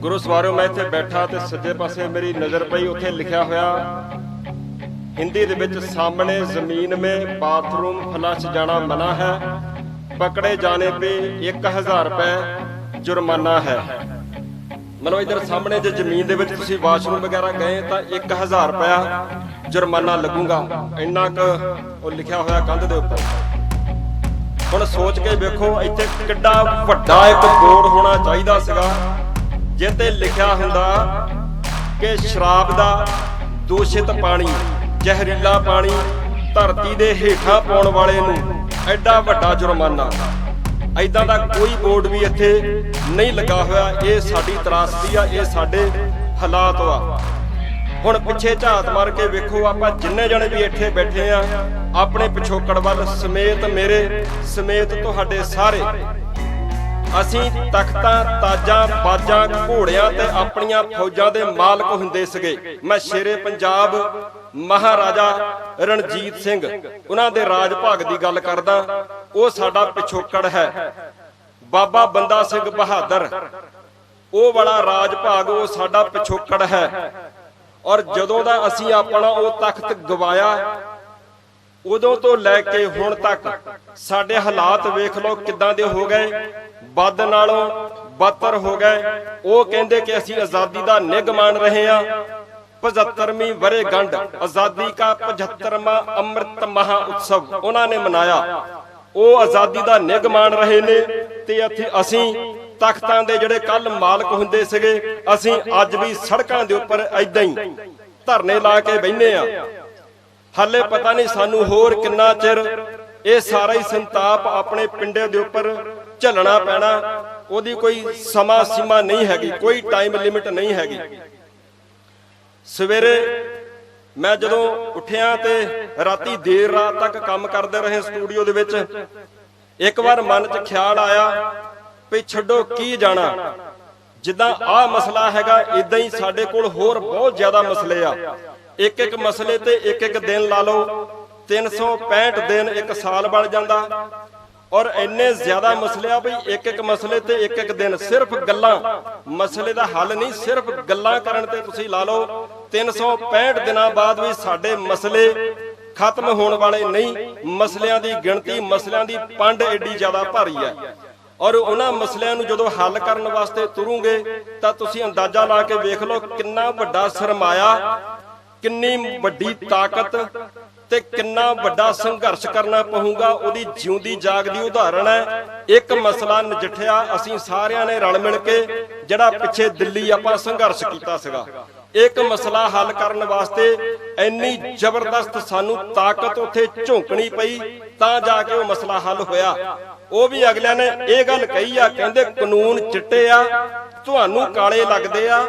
गुरु सवारो मैं इत्थे बैठा ते सज्जे पासे मेरी नज़र पई, उत्थे लिखिया होया हिंदी दे विच, सामने जमीन में बाथरूम फ्लश जाना मना है, पकड़े जाने पे 1000 रुपए जुर्माना है। मतलब इधर सामने जो जमीन दे विच तुसीं वाशरूम वगैरह गए तो 1000 रुपया जुर्माना लगूगा, इन्ना क लिखिया होया कंध दे उपर। हुण सोच के वेखो इत्थे किड्डा वड्डा एक बोर्ड होना चाहिदा सीगा जिते लिखिया हुंदा कि शराब दा दूषित पानी, जहरीला पानी धरती दे हेठां पाउण वाले नूं एडा वड्डा जुर्माना। ऐदां दा कोई बोर्ड भी इत्थे नहीं लगा होया। ये साडी त्रासदी आ, ये साडे हालात वा। हुण पिछे झात मार के वेखो, आपां जिन्ने जणे भी इत्थे बैठे आ अपने पिछोकड़ वल समेत, मेरे समेत तुहाडे सारे, ਅਸੀਂ ਤਖਤਾਂ ਤਾਜਾਂ ਬਾਜਾਂ ਘੋੜਿਆਂ ਤੇ ਆਪਣੀਆਂ ਫੌਜਾਂ ਦੇ ਮਾਲਕ ਹੁੰਦੇ ਸੀਗੇ। ਮੈਂ ਸ਼ੇਰੇ ਪੰਜਾਬ ਮਹਾਰਾਜਾ ਰਣਜੀਤ ਸਿੰਘ ਉਹਨਾਂ ਦੇ ਰਾਜ ਭਾਗ ਦੀ ਗੱਲ ਕਰਦਾ। ਉਹ ਸਾਡਾ ਪਿਛੋਕੜ ਹੈ। ਬਾਬਾ ਬੰਦਾ ਸਿੰਘ ਬਹਾਦਰ ਉਹ ਵਾਲਾ ਰਾਜ ਭਾਗ ਉਹ ਸਾਡਾ ਪਿਛੋਕੜ ਹੈ। ਔਰ ਜਦੋਂ ਦਾ ਅਸੀਂ ਆਪਣਾ ਉਹ ਤਖਤ ਗਵਾਇਆ ਉਦੋਂ ਤੋਂ ਲੈ ਕੇ ਹੁਣ ਤੱਕ ਸਾਡੇ ਹਾਲਾਤ ਵੇਖ ਲਓ ਕਿੱਦਾਂ ਦੇ ਹੋ ਗਏ, बद नालों बदतर हो गए। वो कहते कि असी आजादी का निग मान रहे हैं। 75वीं वर्षगांठ आजादी का 75वां अमृत महा उत्सव उन्होंने मनाया। वो आजादी का निग मान रहे ने ते असी तख्तां दे जिहड़े कल मालक हुंदे सीगे असी अज भी सड़कां दे उपर इदां ही धरने ला के बहिने आ। हाले पता नहीं सानू होर किन्ना चिर ये सारा ही संताप अपने पिंडे दे उपर झलना पैना। ओदी कोई समा सीमा नहीं हैगी, कोई टाइम लिमिट नहीं हैगी। सवेरे मैं जदों उठिया ते राती देर रात तक काम करते रहे स्टूडियो दे विच, एक बार मन च ख्याल आया भी छड्डो की जाना, जिद्दां आ मसला हैगा इदां ही साडे कोल होर बहुत ज्यादा मसले आ। एक एक मसले ते एक एक दिन ला लो, 365 दिन एक साल बन जांदा। और इन्ने ज्यादा मसले आ भी एक एक मसले ते एक एक दिन सिर्फ गल्लां, मसले दा हल नहीं, सिर्फ गल्लां करन ते तुसीं ला लो 365 दिनां बाद भी साडे मसले खत्म होने वाले नहीं। मसलियां दी गिणती, मसलियां दी पंड एडी ज्यादा भारी है। और उन्हां मसलियां नूं जदों हल करन वास्ते तुरूंगे तां तुसीं अंदाजा ला के वेख लो किन्ना वड्डा सरमाया, किन्नी वड्डी ताकत ते किन्ना वड्डा संघर्ष करना पऊगा। उहदी जिउंदी जागदी उदाहरण है। एक मसला नजिठिया असीं सारियां ने रल मिल के, जिहड़ा पिछे दिल्ली आपां संघर्ष कीता सीगा, एक मसला हल करन वास्ते इन्नी जबरदस्त सानू ताकत उत्थे झोंकनी पई तां जाके वो मसला हल होया। वो भी अगलियां ने ये गल कही आ, कहंदे कानून चिट्टे आ, तुहानू काले लगदे आ,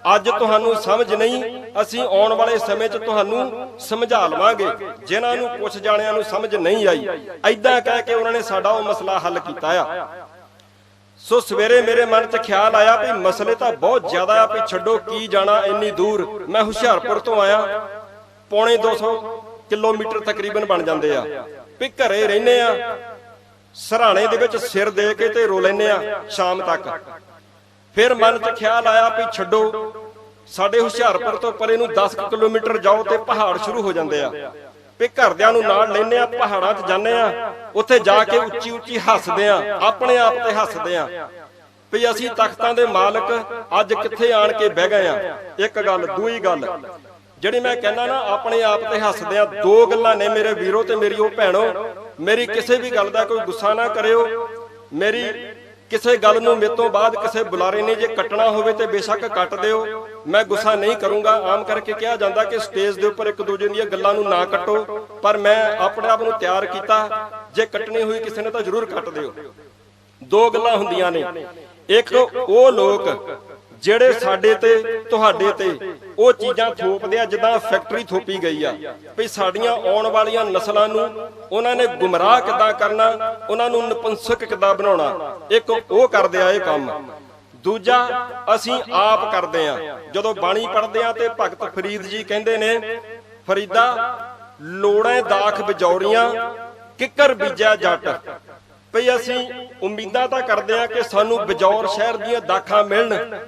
अज तुहानू समझ नहीं, असीं आउण वाले समय च तुहानू समझा लवांगे, जिन्हां नू कुछ जाणियां नू समझ नहीं आई। ऐदां कह के उन्होंने साडा वो मसला हल कीता आ। सो सवेरे मेरे मन च ख्याल आया भी मसले तो बहुत ज्यादा आ, भी छड्डो की जाना इन्नी दूर। मैं हुशियारपुर तो आया, पौने 200 किलोमीटर तकरीबन बन जाते आ। भी घरे रहने आ, सराणे दे विच सिर दे के ते रो लैने आ शाम तक। फिर मन च ख्याल आया भी छड्डो, साडे हुशियारपुर तो परे नूं 10 किलोमीटर जाओ ते पहाड़ शुरू हो जाते आ। भी घरदियां नूं नाल लैने आ, पहाड़ां 'च जाने आ, उत्थे जाके उच्ची उच्ची हसदे आ, अपने आप ते हसदे आ भी असीं तख्तां दे मालक अज कित्थे आण के बह गए आ। एक गल, दूई गल जिहड़ी मैं कहना ना अपने आप ते हसदे आ, दो गल्लां ने मेरे वीरो ते मेरी ओ भैणो। मेरी किसी भी गल दा कोई गुस्सा ना करिओ। मेरी किसी गल नूं मेरे तो बाद किसी बुलारे ने जे कटना होवे ते बेशक कट दिओ, मैं गुस्सा नहीं करूंगा। आम करके कहा जाता कि स्टेज दे उपर एक दूजे दी गल्लां नूं ना कटो, पर मैं अपने आप नूं तैयार कीता, जे कटनी हुई किसी ने तो जरूर कट दिओ। दो गल्लां हुंदियां ने, एक वो लोग ਜਿਹੜੇ ਸਾਡੇ ਤੇ ਤੁਹਾਡੇ ਤੇ ਉਹ ਚੀਜ਼ਾਂ ਥੋਪਦੇ ਆ ਜਿੱਦਾਂ ਫੈਕਟਰੀ ਥੋਪੀ ਗਈ ਆ ਵੀ ਸਾਡੀਆਂ ਆਉਣ ਵਾਲੀਆਂ ਨਸਲਾਂ ਨੂੰ ਉਹਨਾਂ ਨੇ ਗੁੰਮਰਾਹ ਕਿੱਦਾਂ ਕਰਨਾ, ਉਹਨਾਂ ਨੂੰ ਨਪੁੰਸਕ ਕਿੱਦਾਂ ਬਣਾਉਣਾ। ਇੱਕ ਉਹ ਕਰਦੇ ਆ ਇਹ ਕੰਮ। ਦੂਜਾ ਅਸੀਂ ਆਪ ਕਰਦੇ ਆ। ਜਦੋਂ ਬਾਣੀ ਪੜ੍ਹਦੇ ਆ ਤੇ ਭਗਤ ਫਰੀਦ ਜੀ ਕਹਿੰਦੇ ਨੇ, ਫਰੀਦਾ ਲੋੜਾਂ ਦਾਖ ਬਿਜੌਰੀਆਂ ਕਿੱਕਰ ਬੀਜਿਆ ਜੱਟ। ਭਈ ਅਸੀਂ ਉਮੀਦਾਂ ਤਾਂ ਕਰਦੇ ਆ ਕਿ ਸਾਨੂੰ ਬਿਜੌਰ ਸ਼ਹਿਰ ਦੀਆਂ ਦਾਖਾਂ ਮਿਲਣ,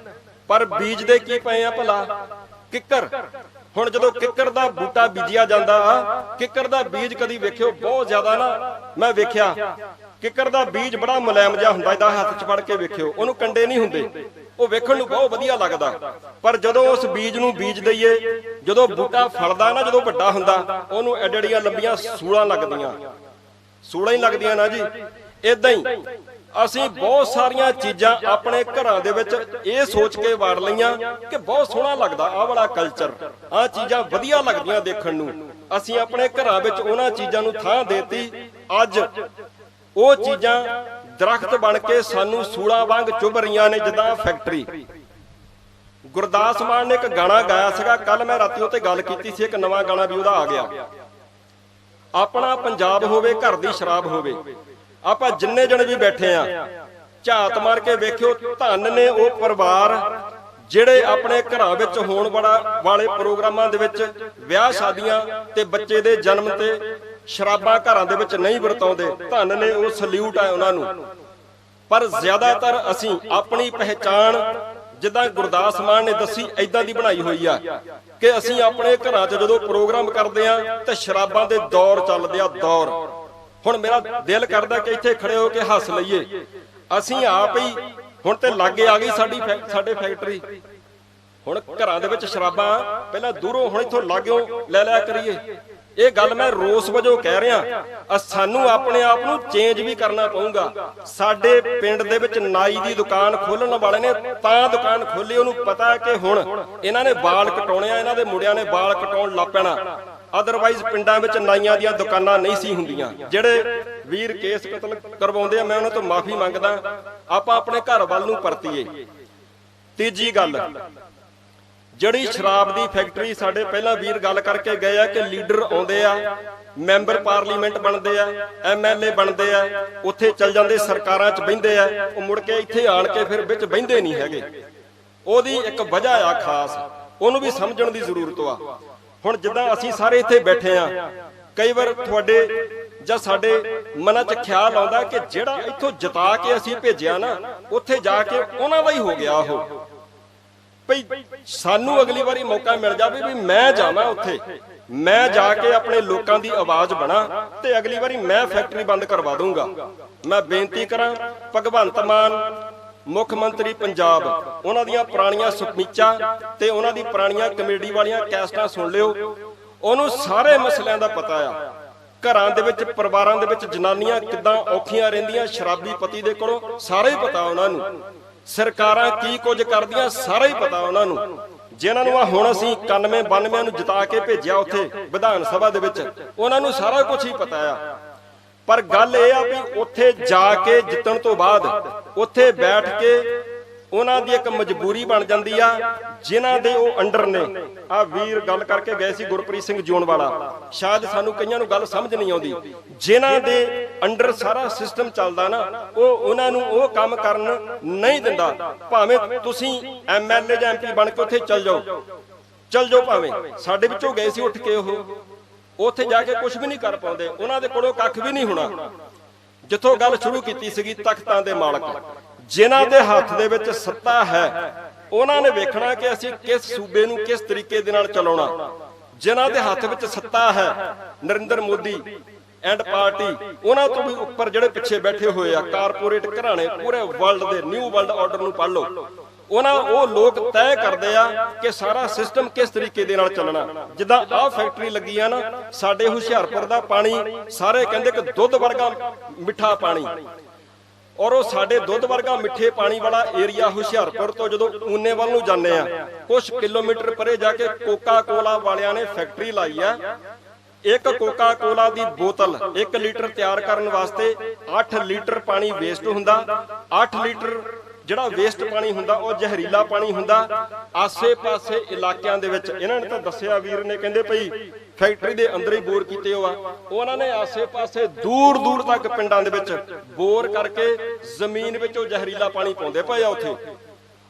ਪਰ ਬੀਜਦੇ ਕੀ ਪਏ ਆ ਭਲਾ? ਕਿੱਕਰ। ਹੁਣ ਜਦੋਂ ਕਿੱਕਰ ਦਾ ਬੂਟਾ ਬੀਜਿਆ ਜਾਂਦਾ, ਕਿੱਕਰ ਦਾ ਬੀਜ ਕਦੀ ਵੇਖਿਓ ਬਹੁਤ ਜ਼ਿਆਦਾ ਨਾ, ਮੈਂ ਵੇਖਿਆ ਕਿੱਕਰ ਦਾ ਬੀਜ ਬੜਾ ਮੁਲਾਇਮ ਜਿਹਾ ਹੁੰਦਾ, ਇਹਦਾ ਹੱਥ 'ਚ ਫੜ ਕੇ ਵੇਖਿਓ, ਉਹਨੂੰ ਕੰਡੇ ਨਹੀਂ ਹੁੰਦੇ, ਉਹ ਵੇਖਣ ਨੂੰ ਬਹੁਤ ਵਧੀਆ ਲੱਗਦਾ। ਪਰ ਜਦੋਂ ਉਸ ਬੀਜ ਨੂੰ ਬੀਜ ਦਈਏ, ਜਦੋਂ ਬੂਟਾ ਫਲਦਾ ਨਾ, ਜਦੋਂ ਵੱਡਾ ਹੁੰਦਾ, ਉਹਨੂੰ ਐਡੀਆਂ ਲੰਬੀਆਂ ਸੂਲਾਂ ਲੱਗਦੀਆਂ, ਸੂਲਾਂ ਹੀ ਲੱਗਦੀਆਂ ਨਾ ਜੀ। ਇਦਾਂ ਹੀ ਅਸੀਂ ਬਹੁਤ ਸਾਰੀਆਂ ਚੀਜ਼ਾਂ ਆਪਣੇ ਘਰਾਂ ਦੇ ਵਿੱਚ ਇਹ ਸੋਚ ਕੇ ਵਾੜ ਲਈਆਂ ਕਿ ਬਹੁਤ ਸੋਹਣਾ ਲੱਗਦਾ ਆਹ ਵਾਲਾ ਕਲਚਰ, ਆਹ ਚੀਜ਼ਾਂ ਵਧੀਆ ਲੱਗਦੀਆਂ ਦੇਖਣ ਨੂੰ। ਅਸੀਂ ਆਪਣੇ ਘਰਾਂ ਵਿੱਚ ਉਹਨਾਂ ਚੀਜ਼ਾਂ ਨੂੰ ਥਾਂ ਦੇਤੀ। ਅੱਜ ਉਹ ਚੀਜ਼ਾਂ ਦਰਖਤ ਬਣ ਕੇ ਸਾਨੂੰ ਸੂਲਾਂ ਵਾਂਗ ਚੁਭ ਰਹੀਆਂ ਨੇ, ਜਿੱਦਾਂ ਫੈਕਟਰੀ। ਗੁਰਦਾਸ ਮਾਨ ਨੇ ਇੱਕ ਗਾਣਾ ਗਾਇਆ ਸੀਗਾ, ਕੱਲ ਮੈਂ ਰਾਤੀ ਉੱਤੇ ਗੱਲ ਕੀਤੀ ਸੀ, ਇੱਕ ਨਵਾਂ ਗਾਣਾ ਵੀ ਉਹਦਾ ਆ ਗਿਆ। ਆਪਣਾ ਪੰਜਾਬ ਹੋਵੇ, ਘਰ ਦੀ ਸ਼ਰਾਬ ਹੋਵੇ। ਆਪਾਂ ਜਿੰਨੇ ਜਣੇ ਵੀ ਬੈਠੇ ਆ, ਝਾਤ ਮਾਰ ਕੇ ਵੇਖਿਓ, ਧੰਨ ਨੇ ਉਹ ਪਰਿਵਾਰ ਜਿਹੜੇ ਆਪਣੇ ਘਰਾਂ ਵਿੱਚ ਹੋਣ ਵਾਲੇ ਪ੍ਰੋਗਰਾਮਾਂ ਦੇ ਵਿੱਚ, ਵਿਆਹ ਸ਼ਾਦੀਆਂ ਤੇ ਬੱਚੇ ਦੇ ਜਨਮ ਤੇ ਸ਼ਰਾਬਾਂ ਘਰਾਂ ਦੇ ਵਿੱਚ ਨਹੀਂ ਵਰਤਾਉਂਦੇ। ਧੰਨ ਨੇ ਉਹ, ਸਲੂਟ ਹੈ ਉਹਨਾਂ ਨੂੰ। ਪਰ ਜ਼ਿਆਦਾਤਰ ਅਸੀਂ ਆਪਣੀ ਪਹਿਚਾਣ, ਜਿੱਦਾਂ ਗੁਰਦਾਸ ਮਾਨ ਨੇ ਦੱਸੀ, ਏਦਾਂ ਦੀ ਬਣਾਈ ਹੋਈ ਆ ਕਿ ਅਸੀਂ ਆਪਣੇ ਘਰਾਂ 'ਚ ਜਦੋਂ ਪ੍ਰੋਗਰਾਮ ਕਰਦੇ ਆ ਤੇ ਸ਼ਰਾਬਾਂ ਦੇ ਦੌਰ ਚੱਲਦੇ ਆ, ਦੌਰ। ਹੁਣ ਮੇਰਾ ਦਿਲ ਕਰਦਾ ਕਿ ਇੱਥੇ ਖੜੇ ਹੋ ਕੇ ਹੱਸ ਲਈਏ। ਅਸੀਂ ਆਪ ਹੀ ਹੁਣ ਤੇ ਲਾਗੇ ਆ ਗਈ ਸਾਡੇ ਫੈਕਟਰੀ। ਹੁਣ ਘਰਾਂ ਦੇ ਵਿੱਚ ਸ਼ਰਾਬਾਂ ਪਹਿਲਾਂ ਦੂਰੋਂ, ਹੁਣ ਇੱਥੋਂ ਲਾਗਿਓਂ ਲੈ ਲਿਆ ਕਰੀਏ। ਇਹ ਗੱਲ ਮੈਂ ਰੋਸ ਵਜੋਂ ਕਹਿ ਰਿਹਾ। ਸਾਨੂੰ ਆਪਣੇ ਆਪ ਨੂੰ ਚੇਂਜ ਵੀ ਕਰਨਾ ਪਊਗਾ। ਸਾਡੇ ਪਿੰਡ ਦੇ ਵਿੱਚ ਨਾਈ ਦੀ ਦੁਕਾਨ ਖੋਲਣ ਵਾਲੇ ਨੇ ਤਾਂ ਦੁਕਾਨ ਖੋਲੀ, ਉਹਨੂੰ ਪਤਾ ਕਿ ਹੁਣ ਇਹਨਾਂ ਨੇ ਵਾਲ ਕਟਾਉਣੇ ਆ, ਇਹਨਾਂ ਦੇ ਮੁੰਡਿਆਂ ਨੇ ਵਾਲ ਕਟਾਉਣ ਲੱਗ ਪੈਣਾ। ਅਦਰਵਾਈਜ਼ ਪਿੰਡਾਂ ਵਿੱਚ ਨਾਈਆਂ ਦੀਆਂ ਦੁਕਾਨਾਂ ਨਹੀਂ ਸੀ ਹੁੰਦੀਆਂ। ਜਿਹੜੇ ਵੀਰ ਕੇਸ ਕਤਲ ਕਰਵਾਉਂਦੇ ਆ, ਮੈਂ ਉਹਨਾਂ ਤੋਂ ਮਾਫੀ ਮੰਗਦਾ। ਆਪਾਂ ਆਪਣੇ ਘਰ ਵੱਲ ਨੂੰ ਪਰਤੀਏ। ਤੀਜੀ ਗੱਲ, ਜਿਹੜੀ ਸ਼ਰਾਬ ਦੀ ਫੈਕਟਰੀ, ਸਾਡੇ ਪਹਿਲਾਂ ਵੀਰ ਗੱਲ ਕਰਕੇ ਗਏ ਆ ਕਿ ਲੀਡਰ ਆਉਂਦੇ ਆ, ਮੈਂਬਰ ਪਾਰਲੀਮੈਂਟ ਬਣਦੇ ਆ, MLA ਬਣਦੇ ਆ, ਉੱਥੇ ਚੱਲ ਜਾਂਦੇ, ਸਰਕਾਰਾਂ 'ਚ ਬਹਿੰਦੇ ਆ, ਉਹ ਮੁੜ ਕੇ ਇੱਥੇ ਆਣ ਕੇ ਫਿਰ ਵਿੱਚ ਬਹਿੰਦੇ ਨਹੀਂ ਹੈਗੇ। ਉਹਦੀ ਇੱਕ ਵਜ੍ਹਾ ਆ ਖਾਸ, ਉਹਨੂੰ ਵੀ ਸਮਝਣ ਦੀ ਜ਼ਰੂਰਤ ਆ। ਹੁਣ ਜਿੱਦਾਂ ਅਸੀਂ ਸਾਰੇ ਇੱਥੇ ਬੈਠੇ ਆ, ਕਈ ਵਾਰ ਤੁਹਾਡੇ ਜਾਂ ਸਾਡੇ ਮਨਾਂ 'ਚ ਖਿਆਲ ਆਉਂਦਾ ਕਿ ਜਿਹੜਾ ਇੱਥੋਂ ਜਿਤਾ ਕੇ ਅਸੀਂ ਭੇਜਿਆ ਨਾ, ਉੱਥੇ ਜਾ ਕੇ ਉਹਨਾਂ ਦਾ ਹੀ ਹੋ ਗਿਆ ਉਹ। ਭਈ ਸਾਨੂੰ ਅਗਲੀ ਵਾਰੀ ਮੌਕਾ ਮਿਲ ਜਾਵੇ ਵੀ ਮੈਂ ਜਾਵਾਂ ਉੱਥੇ, ਮੈਂ ਜਾ ਕੇ ਆਪਣੇ ਲੋਕਾਂ ਦੀ ਆਵਾਜ਼ ਬਣਾ, ਤੇ ਅਗਲੀ ਵਾਰੀ ਮੈਂ ਫੈਕਟਰੀ ਬੰਦ ਕਰਵਾ ਦੂੰਗਾ। ਮੈਂ ਬੇਨਤੀ ਕਰਾਂ, ਭਗਵੰਤ ਮਾਨ ਮੁੱਖ ਮੰਤਰੀ ਪੰਜਾਬ, ਉਹਨਾਂ ਦੀਆਂ ਪੁਰਾਣੀਆਂ ਸੁਖਮੀਚਾਂ ਤੇ ਉਹਨਾਂ ਦੀ ਪੁਰਾਣੀਆਂ ਕਮੇਡੀ ਵਾਲੀਆਂ ਕੈਸਟਾਂ ਸੁਣ ਲਿਓ। ਉਹਨੂੰ ਸਾਰੇ ਮਸਲਿਆਂ ਦਾ ਪਤਾ ਆ। ਘਰਾਂ ਦੇ ਵਿੱਚ, ਪਰਿਵਾਰਾਂ ਦੇ ਵਿੱਚ ਜਨਾਨੀਆਂ ਕਿੱਦਾਂ ਔਖੀਆਂ ਰਹਿੰਦੀਆਂ ਸ਼ਰਾਬੀ ਪਤੀ ਦੇ ਕੋਲੋਂ, ਸਾਰਾ ਹੀ ਪਤਾ ਉਹਨਾਂ ਨੂੰ। ਸਰਕਾਰਾਂ ਕੀ ਕੁਝ ਕਰਦੀਆਂ, ਸਾਰਾ ਹੀ ਪਤਾ ਉਹਨਾਂ ਨੂੰ। ਜਿਨ੍ਹਾਂ ਨੂੰ ਹੁਣ ਅਸੀਂ 91-92 ਨੂੰ ਜਿਤਾ ਕੇ ਭੇਜਿਆ ਉੱਥੇ ਵਿਧਾਨ ਸਭਾ ਦੇ ਵਿੱਚ, ਉਹਨਾਂ ਨੂੰ ਸਾਰਾ ਕੁਝ ਹੀ ਪਤਾ ਆ। ਪਰ ਗੱਲ ਇਹ ਆ ਵੀ ਉੱਥੇ ਜਾ ਕੇ ਜਿੱਤਣ ਤੋਂ ਬਾਅਦ ਉੱਥੇ ਬੈਠ ਕੇ ਉਹਨਾਂ ਦੀ ਇੱਕ ਮਜਬੂਰੀ ਬਣ ਜਾਂਦੀ ਆ, ਜਿਨ੍ਹਾਂ ਦੇ ਉਹ ਅੰਡਰ ਨੇ। ਆ ਵੀਰ ਗੱਲ ਕਰਕੇ ਗਏ ਸੀ, ਗੁਰਪ੍ਰੀਤ ਸਿੰਘ ਜੂਨਵਾਲਾ, ਸ਼ਾਇਦ ਸਾਨੂੰ ਕਈਆਂ ਨੂੰ ਗੱਲ ਸਮਝ ਨਹੀਂ ਆਉਂਦੀ। ਜਿਨ੍ਹਾਂ ਦੇ ਅੰਡਰ ਸਾਰਾ ਸਿਸਟਮ ਚੱਲਦਾ ਨਾ, ਉਹ ਉਹਨਾਂ ਨੂੰ ਉਹ ਕੰਮ ਕਰਨ ਨਹੀਂ ਦਿੰਦਾ। ਭਾਵੇਂ ਤੁਸੀਂ MLA ਜਾਂ MP ਬਣ ਕੇ ਉੱਥੇ ਚੱਲ ਜਾਓ, ਭਾਵੇਂ ਸਾਡੇ ਵਿੱਚੋਂ ਗਏ ਸੀ ਉੱਠ ਕੇ, ਉਹ ਉੱਥੇ ਜਾ ਕੇ ਕੁਝ ਵੀ ਨਹੀਂ ਕਰ ਪਾਉਂਦੇ। ਉਹਨਾਂ ਦੇ ਕੋਲੋਂ ਕੱਖ ਵੀ ਨਹੀਂ ਹੋਣਾ। ਜਿੱਥੋਂ ਗੱਲ ਸ਼ੁਰੂ ਕੀਤੀ ਸੀਗੀ, ਤਖਤਾਂ ਦੇ ਮਾਲਕ, ਜਿਨ੍ਹਾਂ ਦੇ ਹੱਥ ਦੇ ਵਿੱਚ ਸੱਤਾ ਹੈ, ਉਹਨਾਂ ਨੇ ਵੇਖਣਾ ਕਿ ਅਸੀਂ ਕਿਸ ਸੂਬੇ ਨੂੰ ਕਿਸ ਤਰੀਕੇ ਦੇ ਨਾਲ ਚਲਾਉਣਾ। ਜਿਨ੍ਹਾਂ ਦੇ ਹੱਥ ਵਿੱਚ ਸੱਤਾ ਹੈ, ਨਰਿੰਦਰ ਮੋਦੀ ਐਂਡ ਪਾਰਟੀ, ਉਹਨਾਂ ਤੋਂ ਵੀ ਉੱਪਰ ਜਿਹੜੇ ਪਿੱਛੇ ਬੈਠੇ ਹੋਏ ਆ ਕਾਰਪੋਰੇਟ ਘਰਾਣੇ, ਪੂਰੇ ਵਰਲਡ ਦੇ ਨਿਊ ਵਰਲਡ ਆਰਡਰ ਨੂੰ ਪੜ੍ਹ ਲਓ। ਉਹ ਲੋਕ ਤੈਅ ਕਰਦੇ ਆ ਕਿ ਸਾਰਾ ਸਿਸਟਮ ਕਿਸ ਤਰੀਕੇ ਦੇ ਨਾਲ ਚੱਲਣਾ। ਜਿੱਦਾਂ ਆਹ ਫੈਕਟਰੀ ਲੱਗੀ ਆ ਨਾ, ਸਾਡੇ ਹੁਸ਼ਿਆਰਪੁਰ ਦਾ ਪਾਣੀ ਸਾਰੇ ਕਹਿੰਦੇ ਕਿ ਦੁੱਧ ਵਰਗਾ ਮਿੱਠਾ ਪਾਣੀ, ਔਰ ਉਹ ਸਾਡੇ ਦੁੱਧ ਵਰਗਾ ਮਿੱਠੇ ਪਾਣੀ ਵਾਲਾ ਏਰੀਆ ਹੁਸ਼ਿਆਰਪੁਰ ਤੋਂ ਜਦੋਂ ਊਨੇ ਵੱਲ ਨੂੰ ਜਾਂਦੇ ਆ, ਕੁਝ ਕਿਲੋਮੀਟਰ ਪਰੇ ਜਾ ਕੇ ਕੋਕਾ ਕੋਲਾ ਵਾਲਿਆਂ ਨੇ ਫੈਕਟਰੀ ਲਾਈ ਆ। ਇੱਕ ਕੋਕਾ ਕੋਲਾ ਦੀ ਬੋਤਲ 1 ਲੀਟਰ ਤਿਆਰ ਕਰਨ ਵਾਸਤੇ 8 ਲੀਟਰ ਪਾਣੀ ਵੇਸਟ ਹੁੰਦਾ। 8 ਲੀਟਰ ਜਿਹੜਾ ਵੇਸਟ ਪਾਣੀ ਹੁੰਦਾ ਉਹ ਜ਼ਹਿਰੀਲਾ ਪਾਣੀ ਹੁੰਦਾ। ਆਸੇ-ਪਾਸੇ ਇਲਾਕਿਆਂ ਦੇ ਵਿੱਚ ਇਹਨਾਂ ਨੇ ਤਾਂ ਦੱਸਿਆ, ਵੀਰ ਨੇ ਕਹਿੰਦੇ ਭਈ ਫੈਕਟਰੀ ਦੇ ਅੰਦਰ ਹੀ ਬੋਰ ਕੀਤੇ ਹੋਆ। ਉਹਨਾਂ ਨੇ ਆਸੇ-ਪਾਸੇ ਦੂਰ-ਦੂਰ ਤੱਕ ਪਿੰਡਾਂ ਦੇ ਵਿੱਚ ਬੋਰ ਕਰਕੇ ਜ਼ਮੀਨ ਵਿੱਚ ਉਹ ਜ਼ਹਿਰੀਲਾ ਪਾਣੀ ਪਾਉਂਦੇ ਪਏ ਆ ਉੱਥੇ।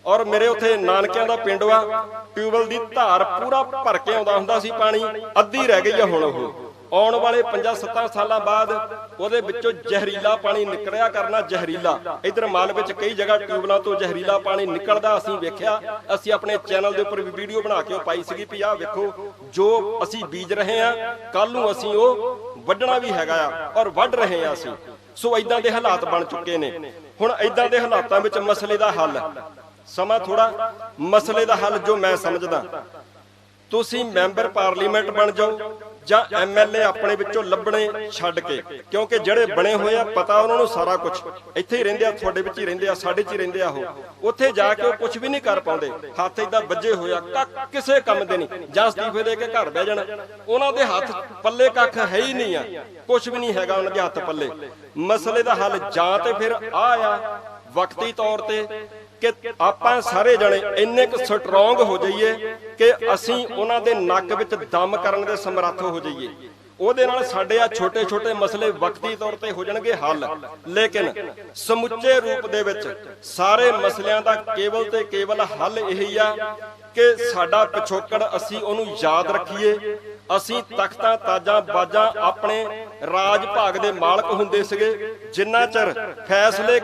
ਔਰ ਮੇਰੇ ਉੱਥੇ ਨਾਨਕਿਆਂ ਦਾ ਪਿੰਡ ਵਾ, ਟਿਊਬਵੈਲ ਦੀ ਧਾਰ ਪੂਰਾ ਭਰ ਕੇ ਆਉਂਦਾ ਹੁੰਦਾ ਸੀ ਪਾਣੀ, ਅੱਧੀ ਰਹਿ ਗਈ ਆ ਹੁਣ। ਆਉਣ ਵਾਲੇ 5-7 ਸਾਲਾਂ ਬਾਅਦ ਉਹਦੇ ਵਿੱਚੋਂ ਜ਼ਹਿਰੀਲਾ ਪਾਣੀ ਨਿਕਲਿਆ ਕਰਨਾ। ਜ਼ਹਿਰੀਲਾ ਇਧਰ ਮਾਲ ਵਿੱਚ ਕਈ ਜਗ੍ਹਾ ਟਿਊਬਲਾਂ ਤੋਂ ਜ਼ਹਿਰੀਲਾ ਪਾਣੀ ਨਿਕਲਦਾ ਅਸੀਂ ਵੇਖਿਆ। ਅਸੀਂ ਆਪਣੇ ਚੈਨਲ ਦੇ ਉੱਪਰ ਵੀ ਵੀਡੀਓ ਬਣਾ ਕੇ ਉਹ ਪਾਈ ਸੀਗੀ ਵੀ ਆਹ ਵੇਖੋ ਜੋ ਅਸੀਂ ਬੀਜ ਰਹੇ ਹਾਂ ਕੱਲ ਨੂੰ ਅਸੀਂ ਉਹ ਵੱਢਣਾ ਵੀ ਹੈਗਾ ਆ ਔਰ ਵੱਢ ਰਹੇ ਹਾਂ ਅਸੀਂ। ਸੋ ਇਦਾਂ ਦੇ ਹਾਲਾਤ ਬਣ ਚੁੱਕੇ ਨੇ। ਹੁਣ ਇਦਾਂ ਦੇ ਹਾਲਾਤਾਂ ਵਿੱਚ ਮਸਲੇ ਦਾ ਹੱਲ, ਸਮਾਂ ਥੋੜਾ, ਮਸਲੇ ਦਾ ਹੱਲ ਜੋ ਮੈਂ ਸਮਝਦਾ, ਤੁਸੀਂ ਮੈਂਬਰ ਪਾਰਲੀਮੈਂਟ ਬਣ ਜਾਓ ਜਾਂ ਐਮਐਲਏ ਆਪਣੇ ਵਿੱਚੋਂ ਲੱਭਣੇ ਛੱਡ ਕੇ, ਕਿਉਂਕਿ ਜਿਹੜੇ ਬਣੇ ਹੋਏ ਆ ਪਤਾ ਉਹਨਾਂ ਨੂੰ ਸਾਰਾ ਕੁਝ, ਇੱਥੇ ਹੀ ਰਹਿੰਦੇ ਆ, ਤੁਹਾਡੇ ਵਿੱਚ ਹੀ ਰਹਿੰਦੇ ਆ, ਸਾਡੇ 'ਚ ਹੀ ਰਹਿੰਦੇ ਆ। ਉਹ ਉੱਥੇ ਜਾ ਕੇ ਉਹ ਕੁਝ ਵੀ ਨਹੀਂ ਕਰ ਪਾਉਂਦੇ, ਹੱਥ ਏਦਾਂ ਵੱਜੇ ਹੋਇਆ, ਕਿਸੇ ਕੰਮ ਦੇ ਨਹੀਂ, ਜਾਂ ਅਸਤੀਫੇ ਦੇ ਕੇ ਘਰ ਬਹਿ ਜਾਣ। ਉਹਨਾਂ ਦੇ ਹੱਥ ਪੱਲੇ ਕੱਖ ਹੈ ਹੀ ਨਹੀਂ ਆ, ਕੁਝ ਵੀ ਨਹੀਂ ਹੈਗਾ ਉਹਨਾਂ ਦੇ ਹੱਥ ਪੱਲੇ। ਮਸਲੇ ਦਾ ਹੱਲ ਜਾਂ ਤੇ ਫਿਰ ਆ ਵਕਤੀ ਤੌਰ ਤੇ ਕਿ ਆਪਾਂ ਸਾਰੇ ਜਣੇ ਇੰਨੇ ਕੁ ਸਟਰੋਂਗ ਹੋ ਜਾਈਏ ਕਿ ਅਸੀਂ ਉਹਨਾਂ ਦੇ ਨੱਕ ਵਿੱਚ ਦਮ ਕਰਨ ਦੇ ਸਮਰੱਥ ਹੋ ਜਾਈਏ। ਉਹਦੇ ਨਾਲ ਸਾਡੇ ਆ ਛੋਟੇ ਛੋਟੇ ਮਸਲੇ ਵਕਤੀ ਤੌਰ ਤੇ ਹੋ ਜਾਣਗੇ ਹੱਲ। ਲੇਕਿਨ ਸਮੁੱਚੇ ਰੂਪ ਦੇ ਵਿੱਚ ਸਾਰੇ ਮਸਲਿਆਂ ਦਾ ਕੇਵਲ ਤੇ ਕੇਵਲ ਹੱਲ ਇਹੀ ਆ ਕਿ ਸਾਡਾ ਪਿਛੋਕੜ ਅਸੀਂ ਉਹਨੂੰ ਯਾਦ ਰੱਖੀਏ। ਅਸੀਂ ਤਖਤਾਂ ਤਾਜਾਂ ਬਾਜਾਂ ਆਪਣੇ ਰਾਜ ਭਾਗ ਦੇ ਮਾਲਕ ਹੁੰਦੇ ਸੀਗੇ। ਜਿੰਨਾ ਚਿਰ ਫੈਸਲੇ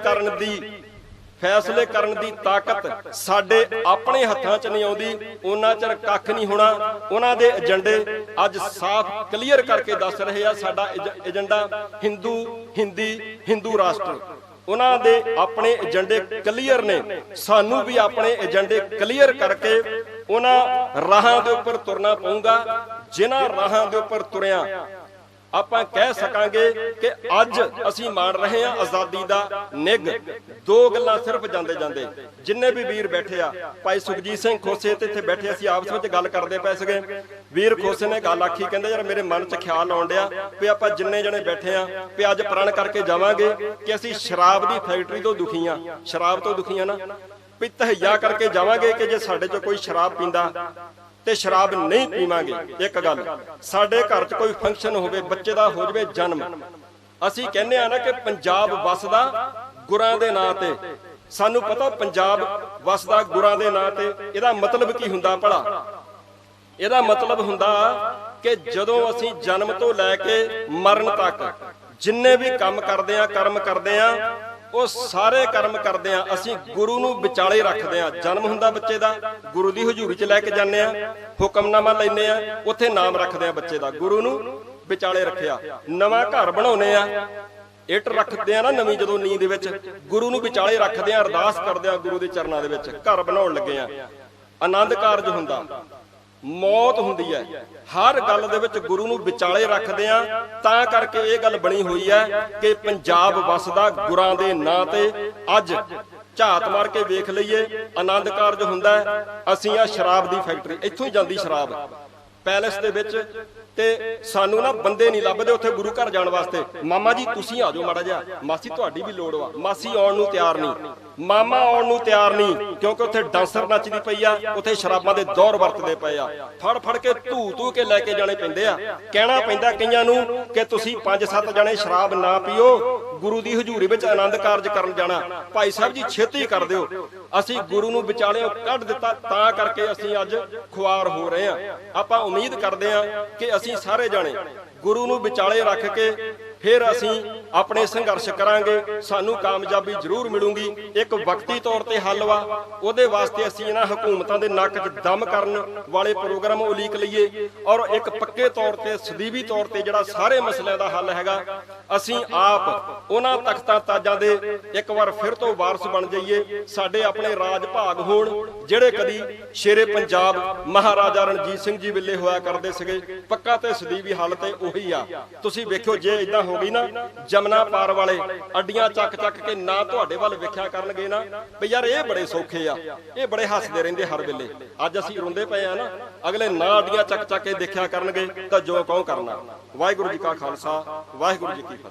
ਕਰਨ ਦੀ ਤਾਕਤ ਸਾਡੇ ਆਪਣੇ ਹੱਥਾਂ 'ਚ ਨਹੀਂ ਆਉਂਦੀ ਉਹਨਾਂ ਚਿਰ ਕੱਖ ਨਹੀਂ ਹੋਣਾ। ਉਹਨਾਂ ਦੇ ਏਜੰਡੇ ਅੱਜ ਸਾਫ਼ ਕਲੀਅਰ ਕਰਕੇ ਦੱਸ ਰਹੇ ਆ। ਸਾਡਾ ਏਜੰਡਾ ਹਿੰਦੂ ਰਾਸ਼ਟਰ, ਉਹਨਾਂ ਦੇ ਆਪਣੇ ਏਜੰਡੇ ਕਲੀਅਰ ਨੇ। ਸਾਨੂੰ ਵੀ ਆਪਣੇ ਏਜੰਡੇ ਕਲੀਅਰ ਕਰਕੇ ਉਹਨਾਂ ਰਾਹਾਂ ਦੇ ਉੱਪਰ ਤੁਰਨਾ ਪਊਗਾ। ਜਿਨ੍ਹਾਂ ਰਾਹਾਂ ਦੇ ਉੱਪਰ ਤੁਰਿਆ ਆਪਾਂ ਕਹਿ ਸਕਾਂਗੇ ਕਿ ਅੱਜ ਅਸੀਂ ਮਾਣ ਰਹੇ ਹਾਂ ਆਜ਼ਾਦੀ ਦਾ ਨਿੱਘ। ਦੋ ਗੱਲਾਂ ਸਿਰਫ ਜਾਂਦੇ ਜਿੰਨੇ ਵੀ ਵੀਰ ਬੈਠੇ ਆ, ਭਾਈ ਸੁਖਜੀਤ ਸਿੰਘ ਖੋਸੇ ਤੇ ਇੱਥੇ ਬੈਠੇ, ਅਸੀਂ ਆਪਸ ਵਿੱਚ ਗੱਲ ਕਰਦੇ ਪਏ ਸੀਗੇ। ਵੀਰ ਖੋਸੇ ਨੇ ਗੱਲ ਆਖੀ, ਕਹਿੰਦੇ ਯਾਰ ਮੇਰੇ ਮਨ 'ਚ ਖਿਆਲ ਆਉਣ ਡਿਆ ਵੀ ਆਪਾਂ ਜਿੰਨੇ ਜਣੇ ਬੈਠੇ ਆ ਵੀ ਅੱਜ ਪ੍ਰਣ ਕਰਕੇ ਜਾਵਾਂਗੇ ਕਿ ਅਸੀਂ ਸ਼ਰਾਬ ਦੀ ਫੈਕਟਰੀ ਤੋਂ ਦੁਖੀ ਆ, ਸ਼ਰਾਬ ਤੋਂ ਦੁਖੀ ਆ ਨਾ, ਵੀ ਤਹਈਆ ਕਰਕੇ ਜਾਵਾਂਗੇ ਕਿ ਜੇ ਸਾਡੇ 'ਚ ਕੋਈ ਸ਼ਰਾਬ ਪੀਂਦਾ ਤੇ ਸ਼ਰਾਬ ਨਹੀਂ ਪੀਵਾਂਗੇ। ਇੱਕ ਗੱਲ, ਸਾਡੇ ਘਰ 'ਚ ਕੋਈ ਫੰਕਸ਼ਨ ਹੋਵੇ, ਬੱਚੇ ਦਾ ਹੋ ਜਾਵੇ ਜਨਮ, ਅਸੀਂ ਕਹਿੰਦੇ ਆ ਨਾ ਕਿ ਪੰਜਾਬ ਵਸਦਾ ਗੁਰਾਂ ਦੇ ਨਾਂ ਤੇ। ਸਾਨੂੰ ਪਤਾ ਪੰਜਾਬ ਵਸਦਾ ਗੁਰਾਂ ਦੇ ਨਾਂ ਤੇ ਇਹਦਾ ਮਤਲਬ ਕੀ ਹੁੰਦਾ ਭਲਾ? ਇਹਦਾ ਮਤਲਬ ਹੁੰਦਾ ਕਿ ਜਦੋਂ ਅਸੀਂ ਜਨਮ ਤੋਂ ਲੈ ਕੇ ਮਰਨ ਤੱਕ ਜਿੰਨੇ ਵੀ ਕੰਮ ਕਰਦੇ ਆ, ਕਰਮ ਕਰਦੇ ਆ, ਉਹ ਸਾਰੇ ਕਰਮ ਕਰਦੇ ਆ ਅਸੀਂ ਗੁਰੂ ਨੂੰ ਵਿਚਾਲੇ ਰੱਖਦੇ ਆ। ਜਨਮ ਹੁੰਦਾ ਬੱਚੇ ਦਾ, ਗੁਰੂ ਦੀ ਹਜ਼ੂਰੀ 'ਚ ਲੈ ਕੇ ਜਾਂਦੇ ਆ, ਹੁਕਮਨਾਮਾ ਲੈਂਦੇ ਆ, ਉੱਥੇ ਨਾਮ ਰੱਖਦੇ ਆ ਬੱਚੇ ਦਾ, ਗੁਰੂ ਨੂੰ ਵਿਚਾਲੇ ਰੱਖਿਆ। ਨਵਾਂ ਘਰ ਬਣਾਉਨੇ ਆ, ਇੱਟ ਰੱਖਦੇ ਆ ਨਾ ਨਵੀਂ, ਜਦੋਂ ਨੀਂਹ ਦੇ ਵਿੱਚ ਗੁਰੂ ਨੂੰ ਵਿਚਾਲੇ ਰੱਖਦੇ ਆ, ਅਰਦਾਸ ਕਰਦੇ ਆ ਗੁਰੂ ਦੇ ਚਰਨਾਂ ਦੇ ਵਿੱਚ, ਘਰ ਬਣਾਉਣ ਲੱਗੇ ਆ। ਆਨੰਦ ਕਾਰਜ ਹੁੰਦਾ, ਮੌਤ ਹੁੰਦੀ ਹੈ, ਹਰ ਗੱਲ ਦੇ ਵਿੱਚ ਗੁਰੂ ਨੂੰ ਵਿਚਾਲੇ ਰੱਖਦੇ ਆ। ਤਾਂ ਕਰਕੇ ਇਹ ਗੱਲ ਬਣੀ ਹੋਈ ਹੈ ਕਿ ਪੰਜਾਬ ਵਸਦਾ ਗੁਰਾਂ ਦੇ ਨਾਂ ਤੇ। ਅੱਜ ਝਾਤ ਮਾਰ ਕੇ ਵੇਖ ਲਈਏ, ਆਨੰਦ ਕਾਰਜ ਹੁੰਦਾ, ਅਸੀਂ ਆ ਸ਼ਰਾਬ ਦੀ ਫੈਕਟਰੀ, ਇੱਥੋਂ ਹੀ ਜਾਂਦੀ ਸ਼ਰਾਬ ਪੈਲੇਸ ਦੇ ਵਿੱਚ, ਤੇ ਸਾਨੂੰ ਨਾ ਬੰਦੇ ਨਹੀਂ ਲੱਭਦੇ ਉੱਥੇ ਗੁਰੂ ਘਰ ਜਾਣ ਵਾਸਤੇ। ਮਾਮਾ ਜੀ ਤੁਸੀਂ ਆ ਜਾਓ ਮਾੜਾ ਜਿਹਾ, ਮਾਸੀ ਤੁਹਾਡੀ ਵੀ ਲੋੜ ਵਾ। ਮਾਸੀ ਆਉਣ ਨੂੰ ਤਿਆਰ ਨਹੀਂ, ਮਾਮਾ ਆਉਣ ਨੂੰ ਤਿਆਰ ਨਹੀਂ, ਕਿਉਂਕਿ ਉੱਥੇ ਡਾਂਸਰ ਨੱਚਦੀ ਪਈ ਆ, ਉੱਥੇ ਸ਼ਰਾਬਾਂ ਦੇ ਦੌਰ ਵਰਤਦੇ ਪਏ ਆ। ਫੜ ਕੇ ਧੂ ਕੇ ਲੈ ਕੇ ਜਾਣੇ ਪੈਂਦੇ ਆ। ਕਹਿਣਾ ਪੈਂਦਾ ਕਈਆਂ ਨੂੰ ਕਿ ਤੁਸੀਂ 5-7 ਜਣੇ ਸ਼ਰਾਬ ਨਾ ਪੀਓ, ਗੁਰੂ ਦੀ ਹਜ਼ੂਰੀ ਵਿੱਚ ਆਨੰਦ ਕਾਰਜ ਕਰਨ ਜਾਣਾ। ਭਾਈ ਸਾਹਿਬ ਜੀ ਛੇਤੀ ਕਰ ਦਿਓ, ਅਸੀਂ ਗੁਰੂ ਨੂੰ ਵਿਚਾਲਿਓਂ ਕੱਢ ਦਿੱਤਾ, ਤਾਂ ਕਰਕੇ ਅਸੀਂ ਅੱਜ ਖੁਆਰ ਹੋ ਰਹੇ ਆ। ਆਪਾਂ ਉਮੀਦ ਕਰਦੇ ਆ ਕਿ ਅਸੀਂ ਸਾਰੇ ਜਾਣੇ ਗੁਰੂ ਨੂੰ ਵਿਚਾਲੇ ਰੱਖ ਕੇ ਫਿਰ ਅਸੀਂ ਆਪਣੇ ਸੰਘਰਸ਼ ਕਰਾਂਗੇ, ਸਾਨੂੰ ਕਾਮਯਾਬੀ ਜ਼ਰੂਰ ਮਿਲੂਗੀ। ਇੱਕ ਵਕਤੀ ਤੌਰ ਤੇ ਹੱਲ ਵਾ, ਉਹਦੇ ਵਾਸਤੇ ਅਸੀਂ ਇਹਨਾਂ ਹਕੂਮਤਾਂ ਦੇ ਨੱਕ 'ਚ ਦਮ ਕਰਨ ਵਾਲੇ ਪ੍ਰੋਗਰਾਮ ਉਲੀਕ ਲਈਏ, ਔਰ ਇੱਕ ਪੱਕੇ ਤੌਰ ਤੇ ਸਦੀਵੀ ਤੌਰ ਤੇ ਜਿਹੜਾ ਸਾਰੇ ਮਸਲਿਆਂ ਦਾ ਹੱਲ ਹੈਗਾ, ਅਸੀਂ ਆਪ ਉਹਨਾਂ ਤਖਤਾਂ ਤਾਜਾਂ ਦੇ ਇੱਕ ਵਾਰ ਫਿਰ ਤੋਂ ਵਾਰਸ ਬਣ ਜਾਈਏ। ਸਾਡੇ ਆਪਣੇ ਰਾਜ ਭਾਗ ਹੋਣ ਜਿਹੜੇ ਕਦੀ ਸ਼ੇਰੇ ਪੰਜਾਬ ਮਹਾਰਾਜਾ ਰਣਜੀਤ ਸਿੰਘ ਜੀ ਵੇਲੇ ਹੋਇਆ ਕਰਦੇ ਸੀਗੇ। ਪੱਕਾ ਤੇ ਸਦੀਵੀ ਹੱਲ ਤੇ ਉਹੀ ਆ। ਤੁਸੀਂ ਵੇਖਿਓ ਜੇ ਇਦਾਂ ਹੋ ਗਈ ਨਾ, ਜਮਨਾ ਪਾਰ ਵਾਲੇ ਅੱਡੀਆਂ ਚੱਕ ਕੇ ਨਾ ਤੁਹਾਡੇ ਵੱਲ ਵੇਖਿਆ ਕਰਨਗੇ ਨਾ ਵੀ ਯਾਰ ਇਹ ਬੜੇ ਸੌਖੇ ਆ, ਇਹ ਬੜੇ ਹੱਸਦੇ ਰਹਿੰਦੇ ਹਰ ਵੇਲੇ। ਅੱਜ ਅਸੀਂ ਰੋਂਦੇ ਪਏ ਆ ਨਾ, ਅਗਲੇ ਨਾ ਅੱਡੀਆਂ ਚੱਕ ਕੇ ਦੇਖਿਆ ਕਰਨਗੇ ਤਾਂ ਜੋ ਕਹੋ ਕਰਨਾ। ਵਾਹਿਗੁਰੂ ਜੀ ਕਾ ਖਾਲਸਾ, ਵਾਹਿਗੁਰੂ ਜੀ ਕੀ ਫਤਿਹ।